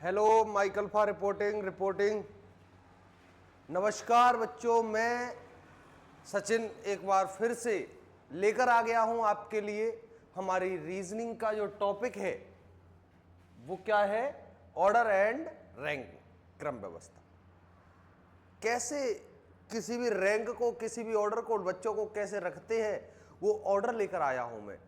Hello Michael for reporting. नमस्कार बच्चों, मैं सचिन एक बार फिर से लेकर आ गया हूं आपके लिए। हमारी रीजनिंग का जो टॉपिक है वो क्या है? ऑर्डर एंड रैंक, क्रम व्यवस्था। कैसे किसी भी रैंक को, किसी भी ऑर्डर को बच्चों को कैसे रखते हैं, वो ऑर्डर लेकर आया हूं मैं।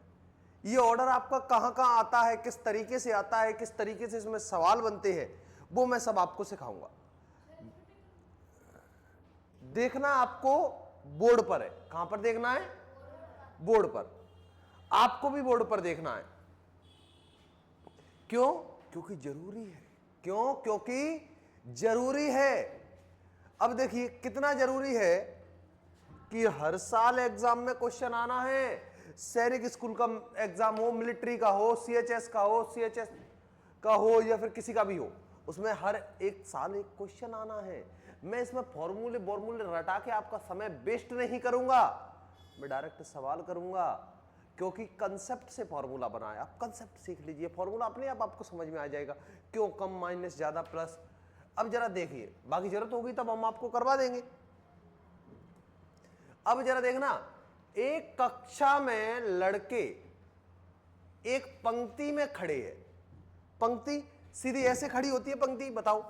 ये ऑर्डर आपका कहां कहां आता है, किस तरीके से आता है, किस तरीके से इसमें सवाल बनते हैं, वो मैं सब आपको सिखाऊंगा। देखना आपको बोर्ड पर है। कहां पर देखना है? बोर्ड पर। आपको भी बोर्ड पर देखना है। क्यों? क्योंकि जरूरी है। क्यों? क्योंकि जरूरी है। अब देखिए कितना जरूरी है कि हर साल एग्जाम में क्वेश्चन आना है। सैनिक स्कूल का एग्जाम हो, मिलिट्री का हो, सीएचएस का हो, सीएचएस का हो या फिर किसी का भी हो, उसमें हर एक साल एक क्वेश्चन आना है। मैं इसमें फॉर्मूले रटा के आपका समय वेस्ट नहीं करूंगा, मैं डायरेक्ट सवाल करूंगा। क्योंकि कंसेप्ट से फॉर्मूला बना है। आप कंसेप्ट सीख लीजिए, फॉर्मूला अपने आप आपको समझ में आ जाएगा। क्यों कम, माइनस, ज्यादा, प्लस। अब जरा देखिए, बाकी जरूरत होगी तब हम आपको करवा देंगे। अब जरा देखना, एक कक्षा में लड़के एक पंक्ति में खड़े हैं। पंक्ति सीधी ऐसे खड़ी होती है पंक्ति, बताओ।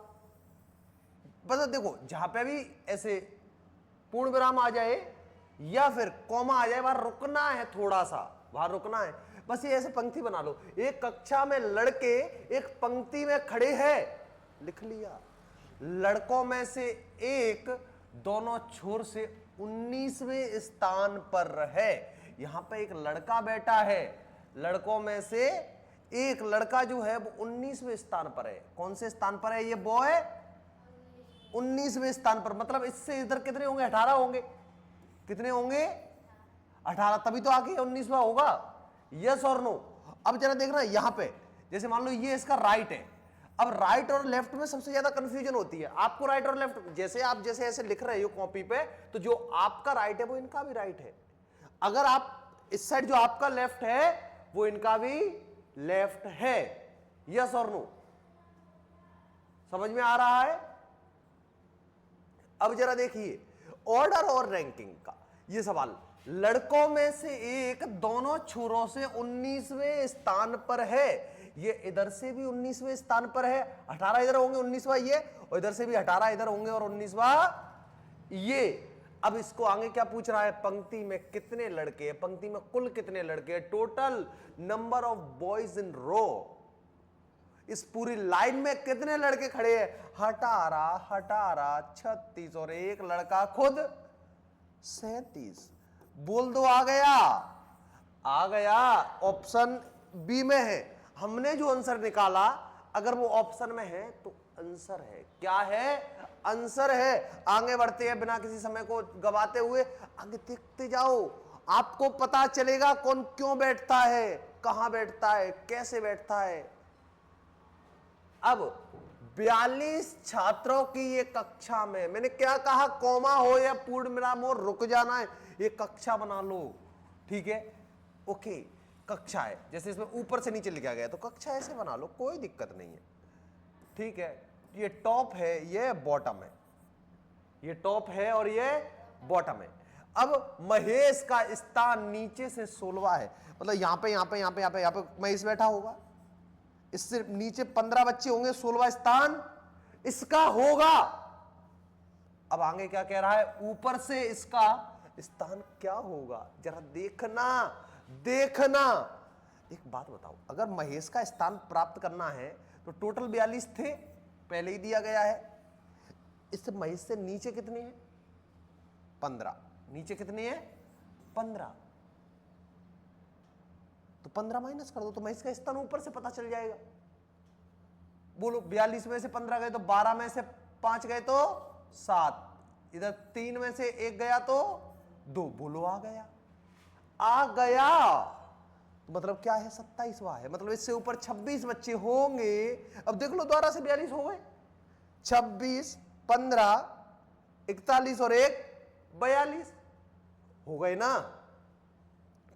बस देखो, जहां पे भी ऐसे पूर्ण विराम आ जाए या फिर कॉमा आ जाए, वहां रुकना है, थोड़ा सा वहां रुकना है। बस ये ऐसे पंक्ति बना लो। एक कक्षा में लड़के एक पंक्ति में खड़े हैं, लिख लिया। लड़कों में से एक दोनों छोर से 19वें स्थान पर है। यहां पे एक लड़का बैठा है। लड़कों में से एक लड़का जो है वो 19वें स्थान पर है। कौन से स्थान पर है ये बॉय? 19वें स्थान पर। मतलब इससे इधर कितने होंगे? 18 होंगे। कितने होंगे? 18। तभी तो आगे 19वां होगा। यस और नो? अब जरा देखना यहां पे, जैसे मान लो ये इसका राइट है। अब राइट और लेफ्ट में सबसे ज्यादा कंफ्यूजन होती है आपको। राइट और लेफ्ट जैसे आप जैसे ऐसे लिख रहे हो कॉपी पे, तो जो आपका राइट है वो इनका भी राइट है। अगर आप इस साइड जो आपका लेफ्ट है वो इनका भी लेफ्ट है। यस और नो? समझ में आ रहा है? अब जरा देखिए ऑर्डर और रैंकिंग का ये सवाल। लड़कों में से एक दोनों छोरों से 19वें स्थान पर है। ये इधर से भी 19वें स्थान पर है। 18 इधर होंगे, 19वां ये, और इधर से भी 18 इधर होंगे और 19वां ये। अब इसको आगे क्या पूछ रहा है? पंक्ति में कितने लड़के हैं, पंक्ति में कुल कितने लड़के हैं, total number of boys in row. इस पूरी लाइन में कितने लड़के खड़े हैं? 18 36 और एक लड़का खुद 37। बोल दो आ गया? आ गया। ऑप्शन बी में है। हमने जो आंसर निकाला, अगर वो ऑप्शन में है तो आंसर है। क्या है? आंसर है। आगे बढ़ते हैं बिना किसी समय को गवाते हुए, आगे देखते जाओ। आपको पता चलेगा कौन क्यों बैठता है, कहां बैठता है, कैसे बैठता है। अब 42 छात्रों की ये कक्षा में, मैंने क्या कहा? कॉमा हो या पूर्ण विराम हो, रुक जाना है। ये कक्षा बना लो, ठीक है? ओके, कक्षा है। जैसे इसमें ऊपर से नीचे लिखा गया तो कक्षा ऐसे बना लो, कोई दिक्कत नहीं है, ठीक है? ये टॉप है, ये बॉटम है। ये टॉप है और ये बॉटम है। अब महेश का स्थान नीचे से 16वां है। मतलब यहां पे महेश बैठा होगा। इससे नीचे 15 बच्चे होंगे, 16वां स्थान इसका होगा। अब आगे क्या कह रहा है? ऊपर से इसका स्थान क्या होगा? जरा देखना। एक बात बताओ, अगर महेश का स्थान प्राप्त करना है तो टोटल 42 थे, पहले ही दिया गया है। इससे महेश से नीचे कितने हैं? 15। नीचे कितने हैं? 15। तो 15 माइनस कर दो तो महेश का स्थान ऊपर से पता चल जाएगा। बोलो, 42 में से 15 गए तो 12, में से 5 गए तो 7, इधर 3 में से 1 गया तो 2। बोलो आ गया? आ गया। तो मतलब क्या है? 27वां है। मतलब इससे ऊपर 26 बच्चे होंगे। अब देख लो, दोबारा से 42 हो गए। 26, 15, 41 और 1 42 हो गए ना?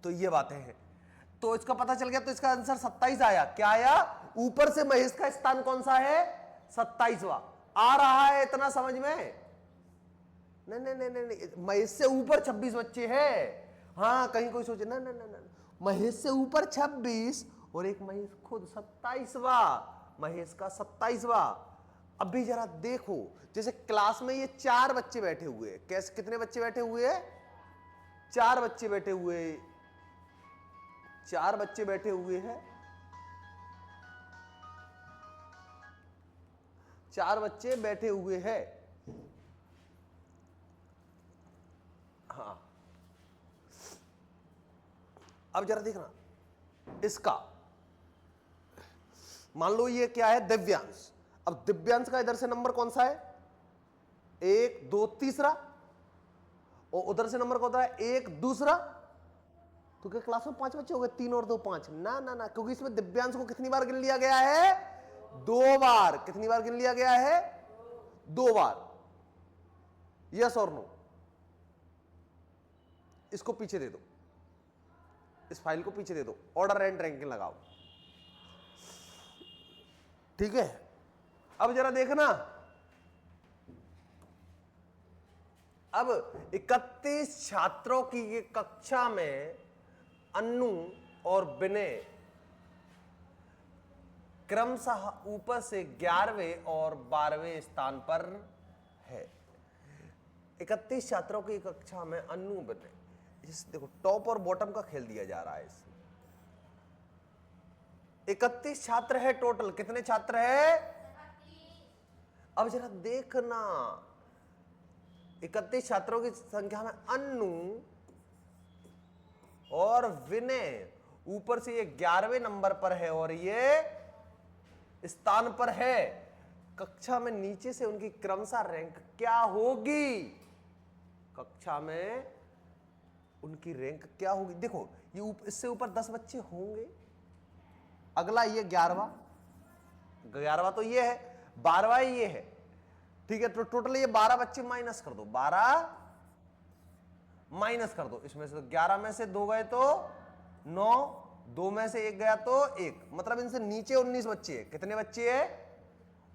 तो ये बातें हैं। तो इसका पता चल गया, तो इसका आंसर 27 आया। क्या आया? ऊपर से महेश का स्थान कौन सा है? 27वां। आ रहा है इतना समझ में? नहीं नहीं नहीं नहीं, महेश से ऊपर 26 बच्चे हैं। हाँ, कहीं कोई सोचे ना ना ना ना, महेश से ऊपर 26 और एक महेश खुद 27वां, महेश का 27वां। अभी जरा देखो, जैसे क्लास में ये 4 बच्चे बैठे हुए हैं। कैसे, कितने बच्चे बैठे हुए हैं? 4 बच्चे बैठे हुए, 4 बच्चे बैठे हुए हैं। 4 बच्चे बैठे हुए हैं। हाँ, अब जरा देखना इसका, मान लो ये क्या है? दिव्यांश। अब दिव्यांश का इधर से नंबर कौन सा है? 1 2 तीसरा, और उधर से नंबर कौन सा है? 1 दूसरा। तो क्या क्लास में 5 बच्चे हो गए? 3 और 2 5? ना ना ना, क्योंकि इसमें दिव्यांश को कितनी बार गिन लिया गया है? 2 बार। कितनी बार गिन लिया गया है? 2 बार। यस और नो? इसको पीछे दे दो, इस फाइल को पीछे दे दो, ऑर्डर एंड रैंकिंग लगाओ। ठीक है, अब जरा देखना, अब 31 छात्रों की ये कक्षा में अन्नू और विनय क्रमशः ऊपर से 11वें और 12वें स्थान पर है। 31 छात्रों की कक्षा में अन्नू विनय, देखो टॉप और बॉटम का खेल दिया जा रहा है इसमें। 31 छात्र है टोटल। कितने छात्र है? अब जरा देखना, 31 छात्रों की संख्या में अन्नू और विनय ऊपर से ये 11वें नंबर पर है और ये स्थान पर है। कक्षा में नीचे से उनकी क्रमशः रैंक क्या होगी? कक्षा में उनकी रैंक क्या होगी? देखो, ये इससे ऊपर 10 बच्चे होंगे, अगला ये 11वां तो ये है, 12वां ये है। ठीक है, तो टोटल ये 12 बच्चे माइनस कर दो, 12 माइनस कर दो। इसमें से 11 में से 2 गए तो 9, 2 में से 1 गया तो 1, मतलब इनसे नीचे 19 बच्चे हैं। कितने बच्चे हैं?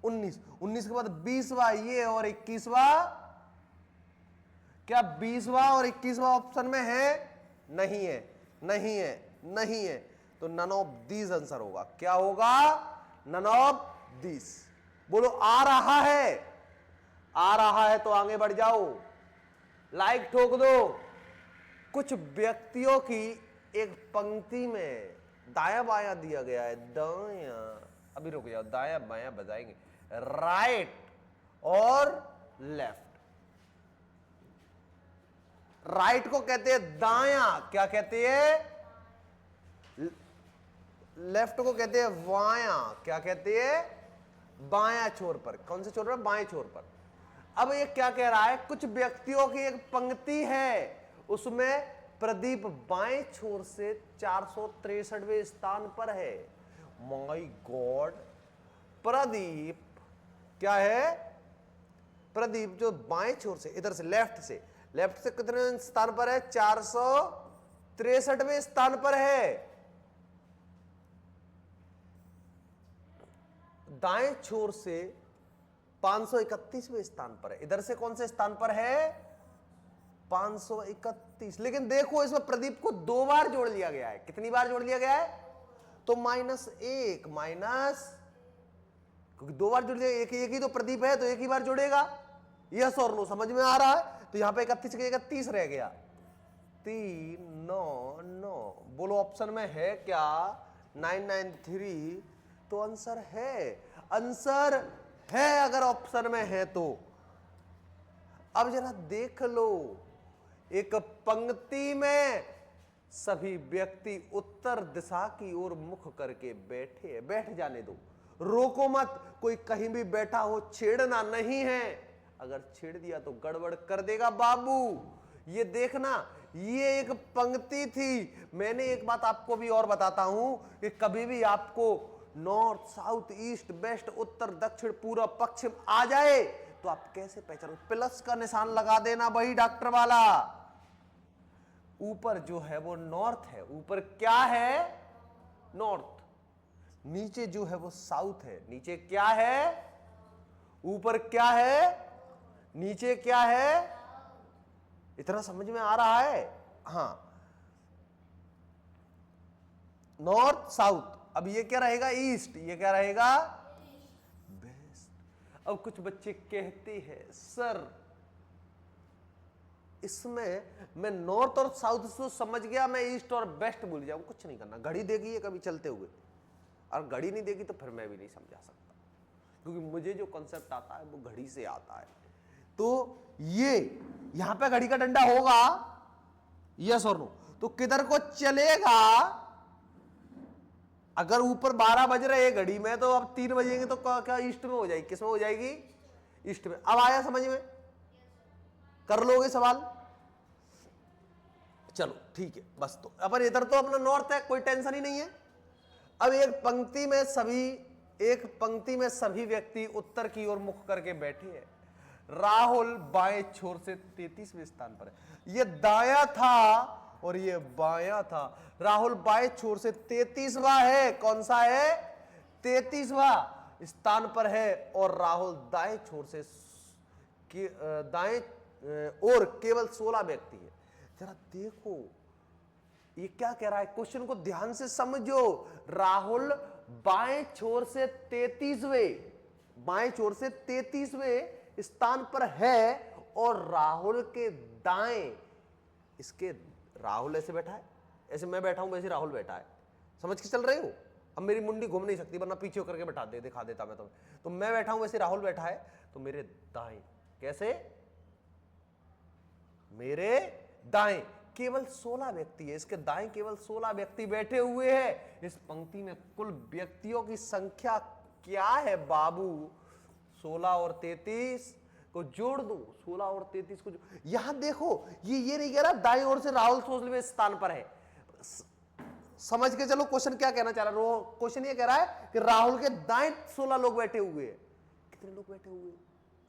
19। 19 के बाद 20वां ये और 21वां। क्या 20वां और 21वां ऑप्शन में है? नहीं है, नहीं है, नहीं है। तो नन ऑफ दीज आंसर होगा। क्या होगा? None of these. बोलो आ रहा है? आ रहा है तो आगे बढ़ जाओ, लाइक ठोक दो। कुछ व्यक्तियों की एक पंक्ति में दाया बाया दिया गया है। दाया, अभी रुक जाओ, दाया बाया बजाएंगे, राइट और लेफ्ट। राइट को कहते हैं दाया, क्या कहते हैं? लेफ्ट को कहते हैं वाया, क्या कहते हैं? बाया छोर पर। कौन से छोर पर? बाएं छोर पर। अब ये क्या कह रहा है? कुछ व्यक्तियों की एक पंक्ति है, उसमें प्रदीप बाएं छोर से 463वें स्थान पर है। माय गॉड, प्रदीप क्या है? प्रदीप जो बाएं छोर से, इधर से लेफ्ट से कितने स्थान पर है? 463वें स्थान पर है। दाएं छोर से 531वें स्थान पर है। इधर से कौन से स्थान पर है? 531। लेकिन देखो, इसमें प्रदीप को 2 बार जोड़ लिया गया है। कितनी बार जोड़ लिया गया है? तो -1 माइनस, क्योंकि 2 बार जोड़ लिया, एक ही तो प्रदीप है तो एक ही बार जोड़ेगा। यस और नो? समझ में आ रहा है? तो यहां पे 31 के 31 रह गया। 3 9 9। बोलो ऑप्शन में है क्या? 993। तो आंसर है, आंसर है अगर ऑप्शन में है तो। अब जरा देख लो, एक पंक्ति में सभी व्यक्ति उत्तर दिशा की ओर मुख करके बैठे हैं। बैठ जाने दो, रोको मत। कोई कहीं भी बैठा हो, छेड़ना नहीं है। अगर छेड़ दिया तो गड़बड़ कर देगा बाबू। ये देखना, ये एक पंक्ति थी। मैंने एक बात आपको भी और बताता हूं कि कभी भी आपको नॉर्थ साउथ ईस्ट वेस्ट उत्तर दक्षिण पूर्व पश्चिम आ जाए तो आप कैसे पहचानो? प्लस का निशान लगा देना, वही डॉक्टर वाला। ऊपर जो है वो नॉर्थ है। ऊपर क्या है? नॉर्थ, नीचे जो है वो साउथ है। नीचे क्या है, ऊपर क्या है, नीचे क्या है, इतना समझ में आ रहा है? हाँ, नॉर्थ साउथ। अब ये क्या रहेगा, ईस्ट, ये क्या रहेगा, वेस्ट। अब कुछ बच्चे कहते हैं सर इसमें मैं नॉर्थ और साउथ से समझ गया, मैं ईस्ट और वेस्ट भूल जाऊं। कुछ नहीं करना, घड़ी देगी है कभी चलते हुए, और घड़ी नहीं देगी तो फिर मैं भी नहीं समझा सकता, क्योंकि मुझे जो कॉन्सेप्ट आता है वो घड़ी से आता है। तो ये यहां पे घड़ी का डंडा होगा, यस और नो, तो किधर को चलेगा? अगर ऊपर 12 बज रहे हैं घड़ी में, तो अब 3 बजेंगे तो क्या ईस्ट में हो जाएगी? किस में हो जाएगी? ईस्ट में। अब आया समझ में? कर लोगे सवाल? चलो ठीक है, बस। तो अपन इधर तो अपना नॉर्थ है, कोई टेंशन ही नहीं है। अब एक पंक्ति में सभी व्यक्ति उत्तर की ओर मुख करके बैठे हैं। राहुल बाएं छोर से 33वें स्थान पर है। ये दाया था और ये बाया था। राहुल बाएं छोर से 33वां है। कौन सा है? 33वां स्थान पर है। और राहुल दाएं छोर से दाएं और केवल 16 व्यक्ति है। जरा देखो ये क्या कह रहा है, क्वेश्चन को ध्यान से समझो। राहुल बाएं छोर से 33वें स्थान पर है, और राहुल के दाएं, इसके राहुल ऐसे बैठा है, ऐसे मैं बैठा हूं वैसे राहुल बैठा है। समझ के चल रहे हो? अब मेरी मुंडी घूम नहीं सकती, वरना पीछे करके दिखा देता मैं तुम्हें। तो मैं बैठा हूं वैसे राहुल बैठा है, तो मेरे दाएं कैसे? मेरे दाएं केवल 16 व्यक्ति है, इसके दाएं केवल 16 व्यक्ति बैठे हुए हैं। इस पंक्ति में कुल व्यक्तियों की संख्या क्या है बाबू? 16 और 33 को जोड़ दो, 16 और 33 को यहां देखो, ये नहीं कह रहा दाएं ओर से राहुल 16वें स्थान पर है। समझ के चलो क्वेश्चन क्या कहना चाह रहा है। क्वेश्चन ये कह रहा है कि राहुल के दाएं 16 लोग बैठे हुए हैं। कितने लोग बैठे हुए?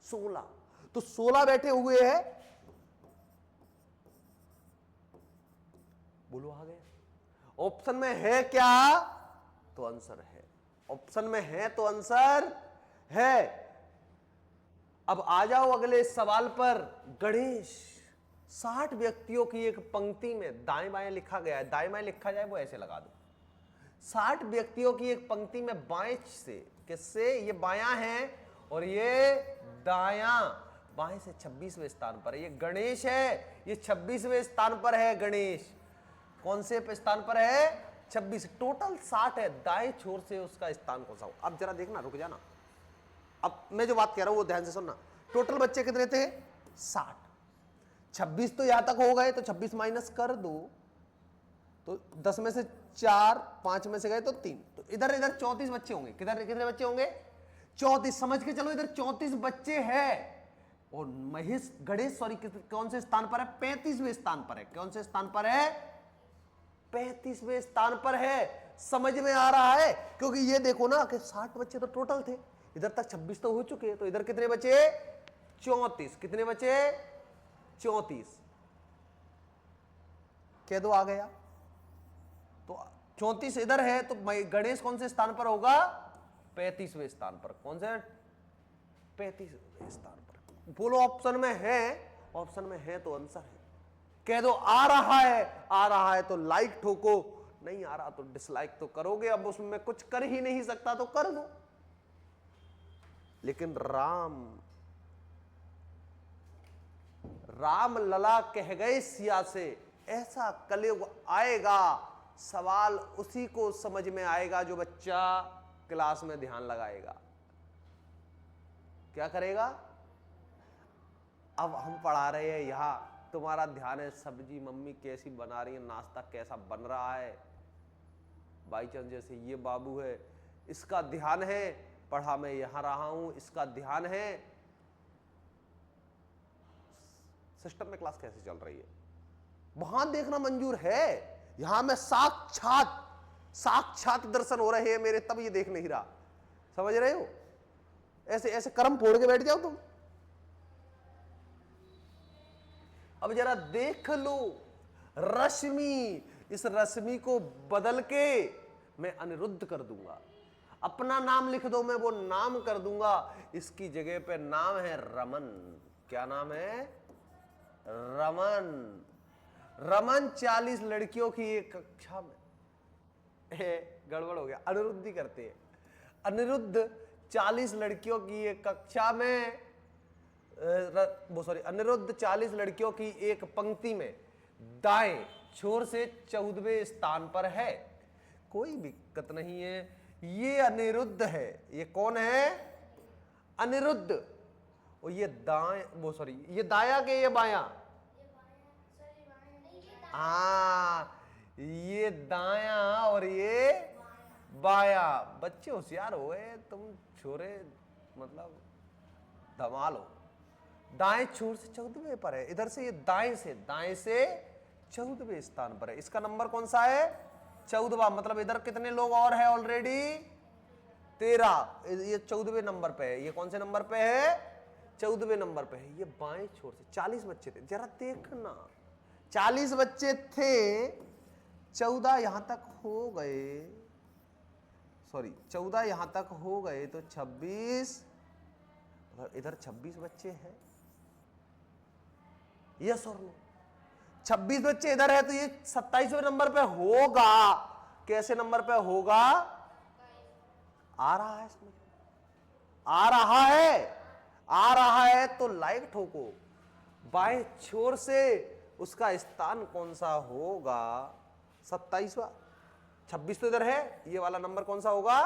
16। तो 16 बैठे हुए हैं। बोलो आ गया? ऑप्शन में है क्या? तो आंसर है। ऑप्शन में है तो आंसर है। अब आ जाओ अगले सवाल पर। गणेश, 60 व्यक्तियों की एक पंक्ति में दाएं बाएं लिखा गया है। दाएं बाएं लिखा जाए वो ऐसे लगा दो। 60 व्यक्तियों की एक पंक्ति में बाएं से, किससे? ये बायां है और ये दायां। बाएं से 26वें स्थान पर है। ये गणेश है, ये 26वें स्थान पर है। गणेश कौन से स्थान पर है? 26। टोटल 60 है। दाएं छोर से उसका स्थान कौन सा हो? अब जरा देखना, रुक जाना। अब मैं जो बात कह रहा हूं वो ध्यान से सुनना। टोटल बच्चे कितने थे? 60। 26 तो यहां तक हो गए, तो 26 माइनस कर दो, तो 10 में से 4, 5 में से गए तो 3, तो इधर 34 बच्चे होंगे। कितने बच्चे होंगे? 34। समझ के चलो इधर 34 बच्चे हैं। और गणेश कौन से स्थान पर है? 35वें स्थान पर है। कौन से स्थान पर है? 35वें स्थान पर है। समझ में आ रहा है? क्योंकि ये देखो ना कि 60 बच्चे तो टोटल थे, इधर तक 26 तो हो चुके हैं, तो इधर कितने बचे? 34। कितने बचे? 34। कह दो आ गया। तो 34 इधर है, तो गणेश कौन से स्थान पर होगा? 35वें स्थान पर। कौन से? 35वें स्थान पर। बोलो ऑप्शन में है? ऑप्शन में है तो आंसर है। कह दो आ रहा है। आ रहा है तो लाइक ठोको, नहीं आ रहा तो डिसलाइक तो करोगे। अब उसमें कुछ कर ही नहीं सकता तो कर दो। लेकिन राम लला कह गए सिया से, ऐसा कलयुग आएगा, सवाल उसी को समझ में आएगा जो बच्चा क्लास में ध्यान लगाएगा। क्या करेगा? अब हम पढ़ा रहे हैं यहां, तुम्हारा ध्यान है सब्जी मम्मी कैसी बना रही है, नाश्ता कैसा बन रहा है, बाई चांस जैसे ये बाबू है इसका ध्यान है, पढ़ा मैं यहां रहा हूं इसका ध्यान है, सिस्टम में क्लास कैसे चल रही है वहां देखना मंजूर है। यहां में साक्षात दर्शन हो रहे हैं मेरे, तब ये देख नहीं रहा। समझ रहे हो? ऐसे ऐसे कर्म फोड़ के बैठ जाओ तुम। अब जरा देख लो रश्मि, इस रश्मि को बदल के मैं अनिरुद्ध कर दूंगा। अपना नाम लिख दो, मैं वो नाम कर दूंगा। इसकी जगह पे नाम है रमन। क्या नाम है? रमन। रमन 40 लड़कियों की एक कक्षा में, गड़बड़ हो गया, अनिरुद्ध ही करते हैं। अनिरुद्ध 40 लड़कियों की एक कक्षा में, अनिरुद्ध 40 लड़कियों की एक पंक्ति में दाएं छोर से 14वें स्थान पर है। कोई दिक्कत नहीं है, ये अनिरुद्ध है। ये कौन है? अनिरुद्ध। और ये ये दाया के ये बाया? ये दाया और ये बाया। बच्चे होशियार हो गए तुम, छोरे मतलब धमाल हो। दाएं छोर से 14वें पर है, इधर से ये दाएं से 14वें स्थान पर है। इसका नंबर कौन सा है? 14वां। मतलब इधर कितने लोग और है ऑलरेडी? 13। ये 14वें नंबर पे है। ये कौन से नंबर पे है? 14वें नंबर पे है। ये बाएं छोर से 40 बच्चे थे, जरा देखना, 40 बच्चे थे, 14 यहां तक हो गए, 14 यहां तक हो गए तो 26, इधर 26 बच्चे हैं। यस और नो? 26 बच्चे इधर है तो ये 27वें नंबर पे होगा। कैसे नंबर पे होगा? आ रहा है समझ? आ रहा है तो लाइक ठोको। बाएं छोर से उसका स्थान कौन सा होगा? 27वां। 26 तो इधर है, ये वाला नंबर कौन सा होगा?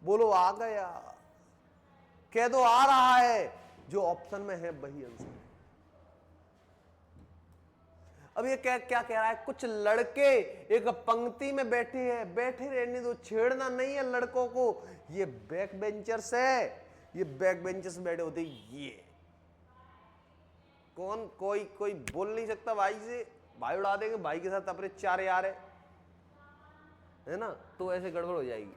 बोलो। आ गया? कह दो आ रहा है। जो ऑप्शन में है वही आंसर है। अब ये क्या क्या कह रहा है? कुछ लड़के एक पंक्ति में बैठे हैं, बैठे रहने दो, छेड़ना नहीं है लड़कों को। ये बैक बेंचर्स है, ये बैक बेंचर्स बैठे होते। ये कौन? कोई बोल नहीं सकता भाई से, भाई उड़ा देंगे। भाई के साथ अपने 4 यार है ना, तो ऐसे गड़बड़ हो जाएगी।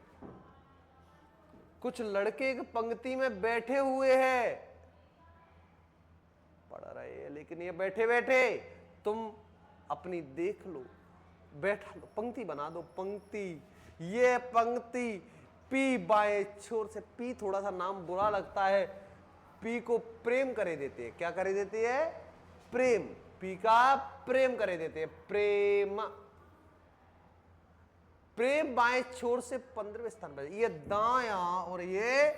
कुछ लड़के एक पंक्ति में बैठे हुए हैं, पढ़ रहे हैं, लेकिन ये बैठे बैठे तुम अपनी देख लो, बैठा लो, पंक्ति बना दो। पंक्ति, ये पंक्ति पी बाएं छोर से। पी थोड़ा सा नाम बुरा लगता है, पी को प्रेम करे देते हैं। क्या करे देते हैं? प्रेम। पी का प्रेम करे देते हैं, प्रेम। प्रेम बाएं छोर से 15वें स्थान पर। ये दाया और ये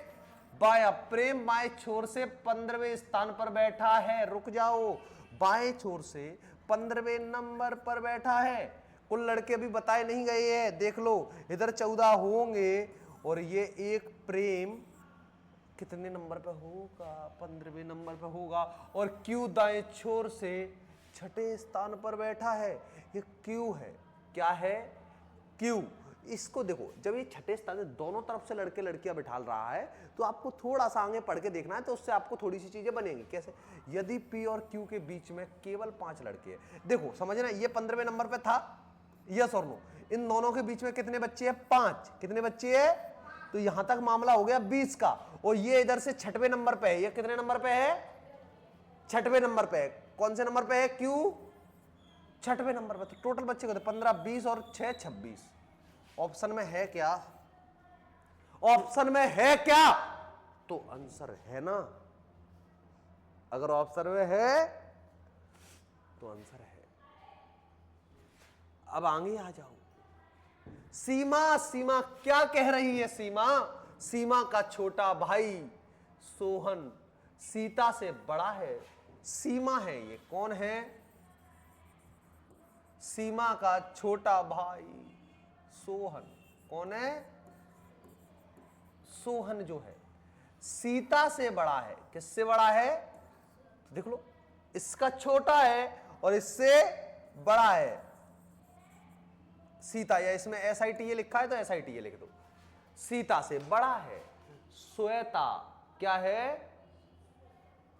बाया। प्रेम बाएं छोर से 15वें स्थान पर बैठा है। रुक जाओ, बाएं छोर से 15वें नंबर पर बैठा है। कुल लड़के अभी बताए नहीं गए हैं, देख लो। इधर 14 होंगे और ये एक प्रेम कितने नंबर पे होगा? 15वें नंबर पे होगा। और क्यू दाएं छोर से 6ठे स्थान पर बैठा है। ये क्यू है। क्या है? क्यू। इसको देखो, जब ये 6ठे स्थान से दोनों तरफ से लड़के लड़कियां बिठाल रहा है तो आपको थोड़ा सा आगे पढ़ के देखना है, तो उससे आपको थोड़ी सी चीजें बनेंगी। कैसे? यदि पी और क्यू के बीच में केवल 5 लड़के हैं, देखो समझना, ये 15वें नंबर पे था, यस और नो? इन दोनों के बीच में कितने बच्चे हैं? 5। कितने बच्चे हैं? तो यहां तक मामला हो गया 20 का। और ये इधर से 6ठे नंबर पे है। ये कितने नंबर पे है? 6ठे नंबर पे है। कौन से नंबर पे है? क्यू 6ठे नंबर पे। तो टोटल बच्चे कितने? 15, 20 और 6, 26। ऑप्शन में है क्या? ऑप्शन में है क्या? तो आंसर है ना। अगर ऑप्शन में है तो आंसर है। अब आगे आ जाओ। सीमा क्या कह रही है? सीमा का छोटा भाई सोहन सीता से बड़ा है। सीमा है, ये कौन है? सीमा का छोटा भाई सोहन। कौन है? सोहन जो है सीता से बड़ा है। किससे बड़ा है? तो देख लो, इसका छोटा है और इससे बड़ा है सीता। या इसमें SITA लिखा है तो SITA लिख दो। सीता से बड़ा है। श्वेता क्या है?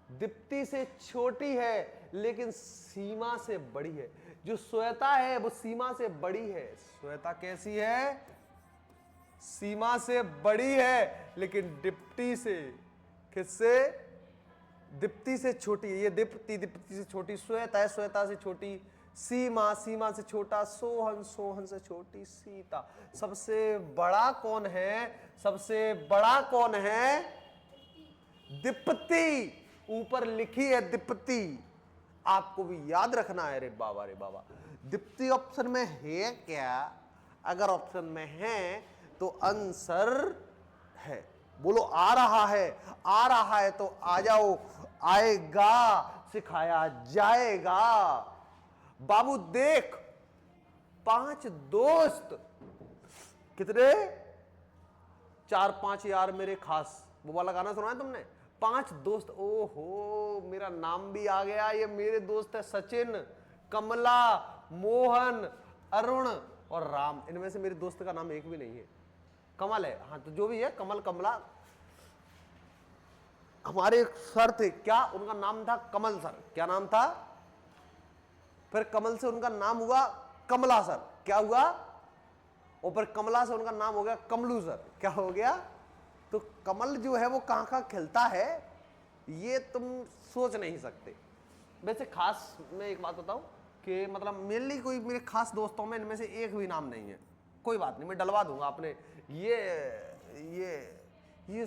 दीप्ति से छोटी है लेकिन सीमा से बड़ी है। जो श्वेता है वो सीमा से बड़ी है। श्वेता कैसी है? सीमा से बड़ी है, लेकिन दीप्ति से, किससे? दीप्ति से छोटी है। ये दीप्ति से छोटी, श्वेता है श्वेता से छोटी, सीमा, सीमा से छोटा सोहन, सोहन से छोटी सीता। सबसे बड़ा कौन है? सबसे बड़ा कौन है? दीप्ति। ऊपर लिखी है दीप्ति, आपको भी याद रखना है। रे बाबा, रे बाबा, दीप्ति ऑप्शन में है क्या? अगर ऑप्शन में है तो आंसर है। बोलो आ रहा है, आ रहा है तो आ जाओ, आएगा सिखाया जाएगा। बाबू देख, 5 दोस्त, कितने? 4-5 यार मेरे खास, वो वाला गाना सुना है तुमने? 5 दोस्त। ओहो, मेरा नाम भी आ गया। ये मेरे दोस्त है सचिन, कमला, मोहन, अरुण और राम। इनमें से मेरे दोस्त का नाम एक भी नहीं है। कमल है, हाँ, तो जो भी है, कमल, कमला। हमारे एक सर थे, क्या उनका नाम था? कमल सर। क्या नाम था? फिर कमल से उनका नाम हुआ कमला सर। क्या हुआ? और फिर कमला से उनका नाम हो गया कमलू सर। क्या हो गया? तो कमल जो है वो कहां कहां खिलता है, ये तुम सोच नहीं सकते। वैसे खास मैं एक बात बताऊं कि मतलब मेनली कोई मेरे खास दोस्तों में इनमें से एक भी नाम नहीं है। कोई बात नहीं, मैं डलवा दूंगा आपने। ये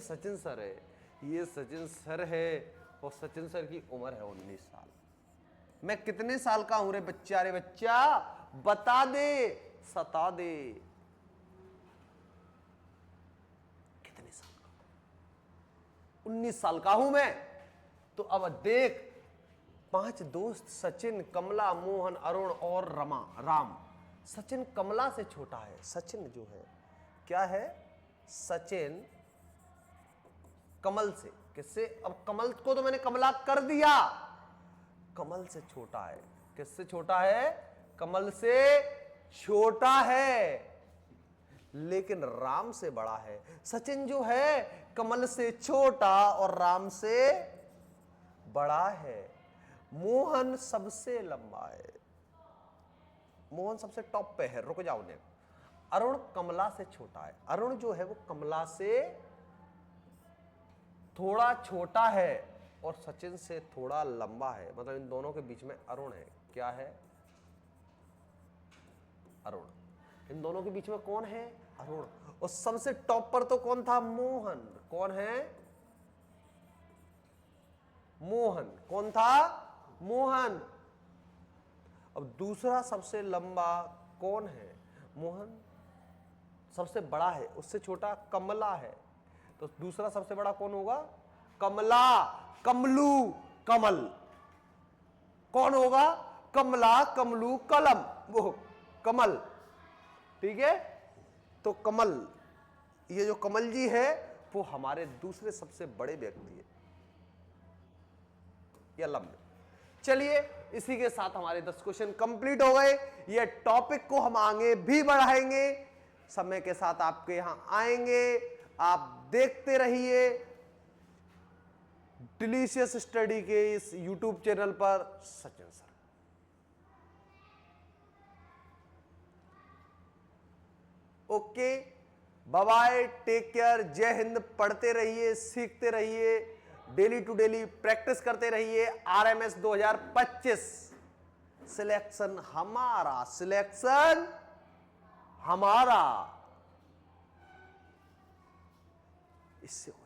सचिन सर है, ये सचिन सर है, और सचिन सर की उम्र है 19 साल। मैं कितने साल का हूं रे बच्चा? रे बच्चा बता दे, सता दे, कितने साल का? 19 साल का हूं मैं। तो अब देख, 5 दोस्त, सचिन, कमला, मोहन, अरुण और राम। सचिन कमला से छोटा है। सचिन जो है क्या है? सचिन कमल से, किससे? अब कमल को तो मैंने कमला कर दिया, कमल से छोटा है। किससे छोटा है? कमल से छोटा है, लेकिन राम से बड़ा है। सचिन जो है कमल से छोटा और राम से बड़ा है। मोहन सबसे लंबा है, मोहन सबसे टॉप पे है। रुक जाओ ने। अरुण कमला से छोटा है। अरुण जो है वो कमला से थोड़ा छोटा है और सचिन से थोड़ा लंबा है। मतलब इन दोनों के बीच में अरुण है। क्या है? अरुण। इन दोनों के बीच में कौन है? अरुण। और सबसे टॉप पर तो कौन था? मोहन। कौन है? मोहन। कौन था? मोहन। अब दूसरा सबसे लंबा कौन है? मोहन सबसे बड़ा है, उससे छोटा कमला है। तो दूसरा सबसे बड़ा कौन होगा? कमला। कमलू, कमल। कौन होगा? कमला, कमलू, कलम, वो कमल। ठीक है, तो कमल, ये जो कमल जी है वो हमारे दूसरे सबसे बड़े व्यक्ति है या लंबे। चलिए, इसी के साथ हमारे 10 क्वेश्चन कंप्लीट हो गए। ये टॉपिक को हम आगे भी बढ़ाएंगे, समय के साथ आपके यहां आएंगे। आप देखते रहिए डिलीशियस स्टडी के इस YouTube चैनल पर। Sachin sir, okay, bye bye, take care, जय हिंद। पढ़ते रहिए, सीखते रहिए, डेली टू डेली प्रैक्टिस करते रहिए। RMS 2025 सिलेक्शन हमारा, सिलेक्शन हमारा, इससे होगा।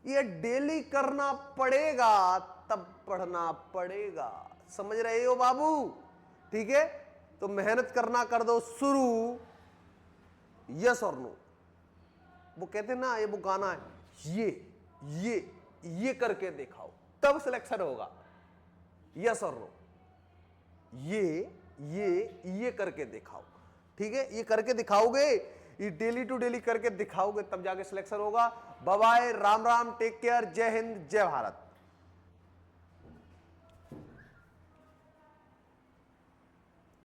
ये डेली करना पड़ेगा, तब पढ़ना पड़ेगा। समझ रहे हो बाबू? ठीक है, तो मेहनत करना कर दो शुरू। यस और नो, वो कहते हैं ना, ये वो गाना है, ये करके दिखाओ तब सिलेक्शन होगा। यस और नो, ये करके दिखाओ। ठीक है, ये करके दिखाओगे, ये डेली टू डेली करके दिखाओगे, तब जाके सिलेक्शन होगा। बाय बाय, राम राम, टेक केयर, जय हिंद, जय भारत।